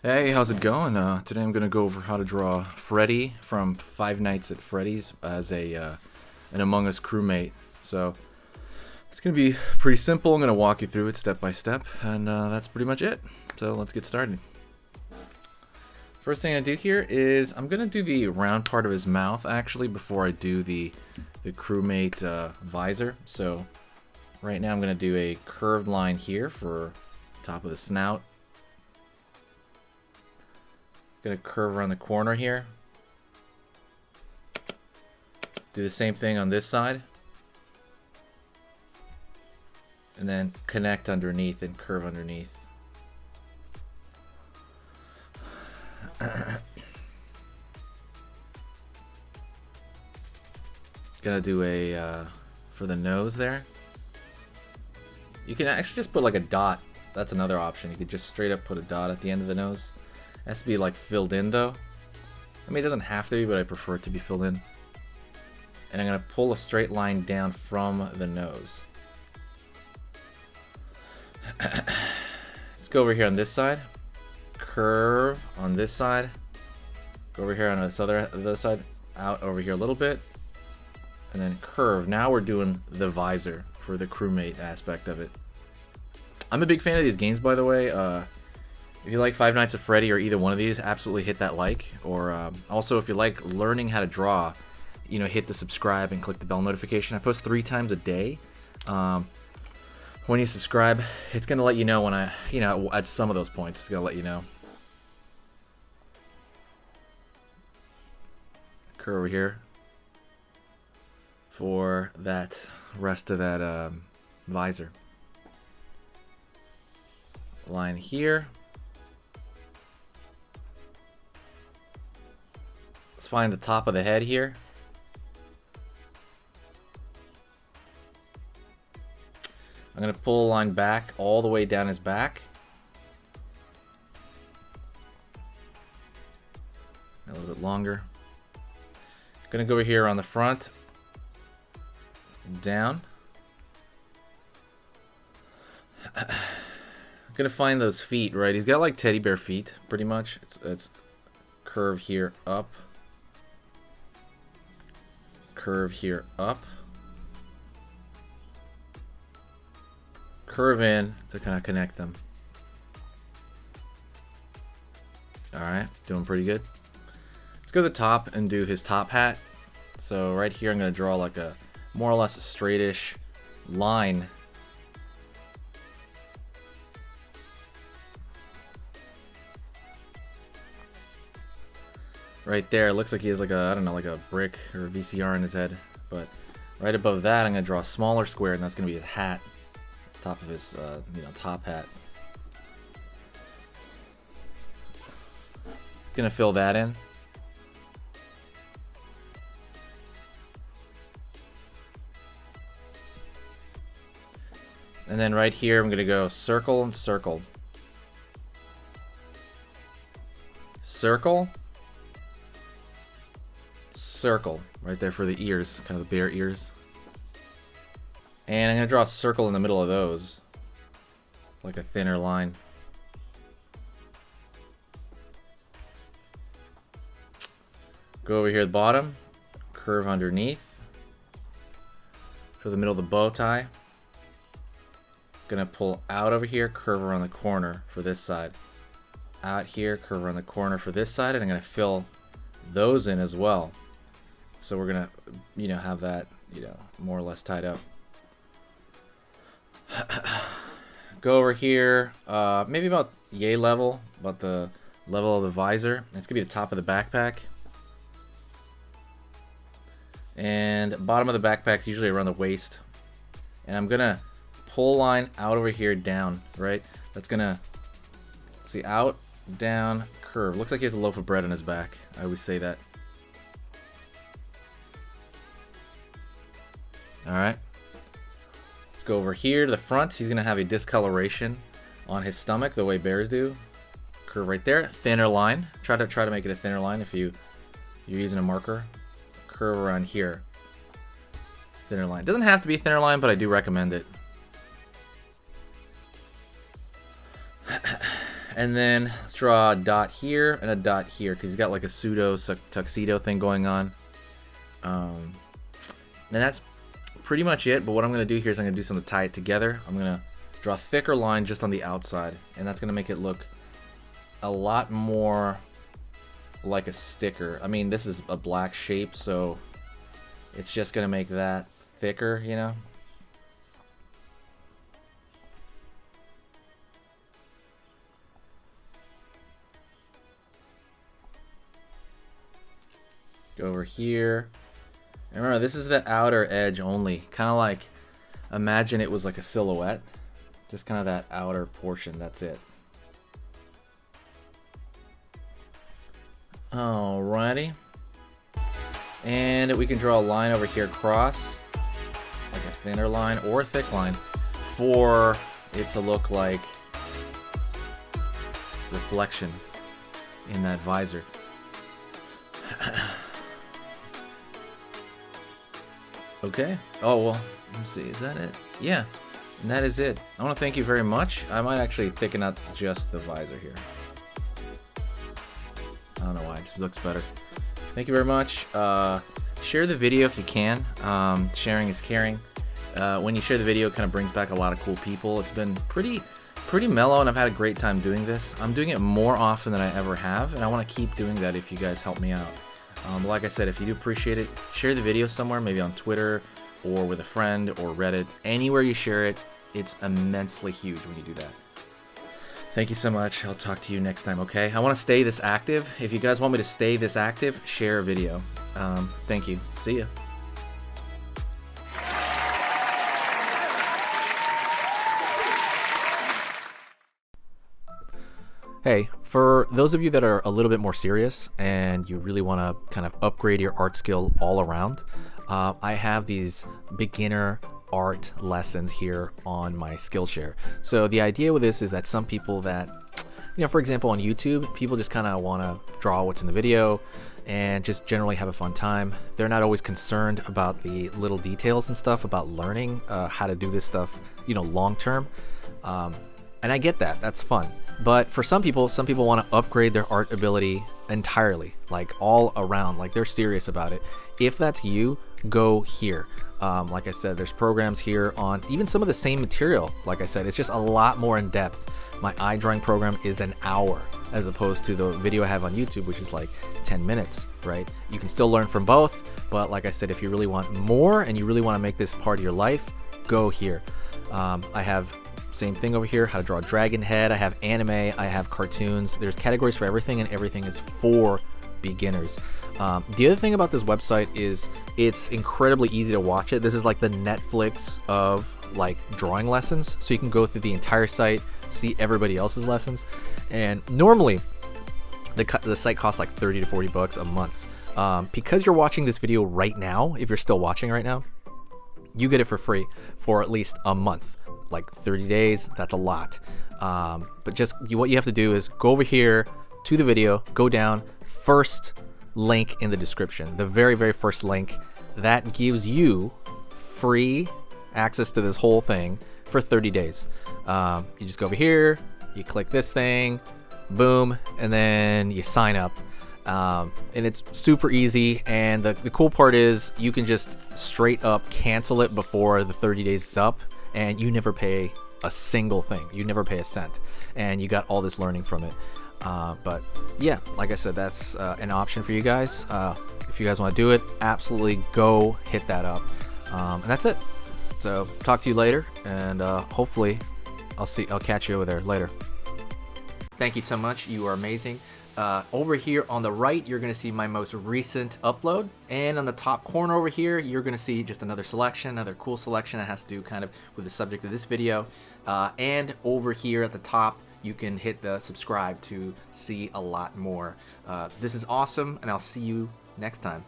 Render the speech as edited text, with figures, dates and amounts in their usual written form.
Hey, how's it going? Today I'm gonna go over how to draw Freddy from Five Nights at Freddy's as an Among Us crewmate. So it's gonna be pretty simple. I'm gonna walk you through it step by step, and that's pretty much it. So let's get started. First thing I do here is I'm gonna do the round part of his mouth actually before I do the crewmate visor. So right now I'm gonna do a curved line here for top of the snout. Gonna curve around the corner here. Do the same thing on this side. And then connect underneath and curve underneath. Gonna do a for the nose there. You can actually just put like a dot. That's another option. You could just straight up put a dot at the end of the nose. It has to be like filled in though. I mean, it doesn't have to be, but I prefer it to be filled in. And I'm gonna pull a straight line down from the nose. Let's go over here on this side. Curve on this side. Go over here on this other side. Out over here a little bit. And then curve. Now we're doing the visor for the crewmate aspect of it. I'm a big fan of these games, by the way. If you like Five Nights at Freddy or either one of these, absolutely hit that like. Or also, if you like learning how to draw, you know, hit the subscribe and click the bell notification. I post 3 times a day. When you subscribe, it's gonna let you know when at some of those points, it's gonna let you know. Curve over here for that rest of that visor. Line here. Let's find the top of the head here. I'm going to pull a line back all the way down his back. A little bit longer. Going to go over here on the front. Down. I'm going to find those feet, right? He's got like teddy bear feet, pretty much. It's curve here up. Curve here up. Curve in to kind of connect them. Alright, doing pretty good. Let's go to the top and do his top hat. So right here I'm going to draw like a more or less a straightish line. Right there, it looks like he has like a, I don't know, like a brick or a VCR in his head. But right above that, I'm going to draw a smaller square, and that's going to be his hat. Top of his, top hat. Going to fill that in. And then right here, I'm going to go circle and circle. Circle. Circle right there for the ears, kind of the bear ears. And I'm going to draw a circle in the middle of those, like a thinner line. Go over here at the bottom, curve underneath for the middle of the bow tie. Going to pull out over here, curve around the corner for this side. Out here, curve around the corner for this side, and I'm going to fill those in as well. So we're going to, have that, more or less tied up. Go over here, maybe about yay level, about the level of the visor. It's gonna be the top of the backpack, and bottom of the backpack usually around the waist. And I'm gonna pull line out over here down, right? That's gonna see out, down, curve. Looks like he has a loaf of bread on his back. I always say that. All right. Go over here to the front. He's gonna have a discoloration on his stomach, the way bears do. Curve right there, thinner line. Try to make it a thinner line if you're using a marker. Curve around here, thinner line. Doesn't have to be a thinner line, but I do recommend it. And then let's draw a dot here and a dot here because he's got like a pseudo tuxedo thing going on. And that's pretty much it. But what I'm going to do here is I'm going to do something to tie it together. I'm going to draw a thicker line just on the outside, and that's going to make it look a lot more like a sticker. I mean, this is a black shape, so it's just going to make that thicker, you know. Go over here. And remember, this is the outer edge only. Kind of like, imagine it was like a silhouette. Just kind of that outer portion, that's it. Alrighty. And we can draw a line over here across, like a thinner line or a thick line, for it to look like reflection in that visor. Okay. Oh, well, let's see. Is that it? Yeah. And that is it. I want to thank you very much. I might actually thicken up just the visor here. I don't know why. It just looks better. Thank you very much. Share the video if you can. Sharing is caring. When you share the video, it kind of brings back a lot of cool people. It's been pretty mellow, and I've had a great time doing this. I'm doing it more often than I ever have, and I want to keep doing that if you guys help me out. Like I said, if you do appreciate it, share the video somewhere, maybe on Twitter or with a friend or Reddit. Anywhere you share it, it's immensely huge when you do that. Thank you so much. I'll talk to you next time, okay? I want to stay this active. If you guys want me to stay this active, share a video. Thank you. See ya. Hey, for those of you that are a little bit more serious and you really want to kind of upgrade your art skill all around, I have these beginner art lessons here on my Skillshare. So the idea with this is that some people that, you know, for example, on YouTube, people just kind of want to draw what's in the video and just generally have a fun time. They're not always concerned about the little details and stuff about learning how to do this stuff, you know, long term. And I get that. That's fun. But for some people want to upgrade their art ability entirely, like all around, like they're serious about it. If that's you, go here. Like I said, there's programs here on even some of the same material. Like I said, it's just a lot more in depth. My eye drawing program is an hour as opposed to the video I have on YouTube, which is like 10 minutes, right? You can still learn from both, but like I said, if you really want more and you really want to make this part of your life, go here. I have same thing over here, how to draw a dragon head. I have anime, I have cartoons. There's categories for everything, and everything is for beginners. The other thing about this website is it's incredibly easy to watch it. This is like the Netflix of like drawing lessons. So you can go through the entire site, see everybody else's lessons. And normally the site costs like 30 to 40 bucks a month. Because you're watching this video right now, if you're still watching right now, you get it for free for at least a month. Like 30 days, that's a lot. But just what you have to do is go over here to the video, go down, first link in the description, the very, very first link. That gives you free access to this whole thing for 30 days. You just go over here, you click this thing, boom, and then you sign up. And it's super easy, and the cool part is you can just straight up cancel it before the 30 days is up, and you never pay a single thing. You never pay a cent, and you got all this learning from it. But yeah, like I said, that's an option for you guys. If you guys want to do it, absolutely go hit that up. And that's it. So talk to you later, and hopefully I'll catch you over there later. Thank you so much. You are amazing. Over here on the right, you're going to see my most recent upload, and on the top corner over here, you're going to see just another selection, another cool selection that has to do kind of with the subject of this video. And over here at the top, you can hit the subscribe to see a lot more. This is awesome, and I'll see you next time.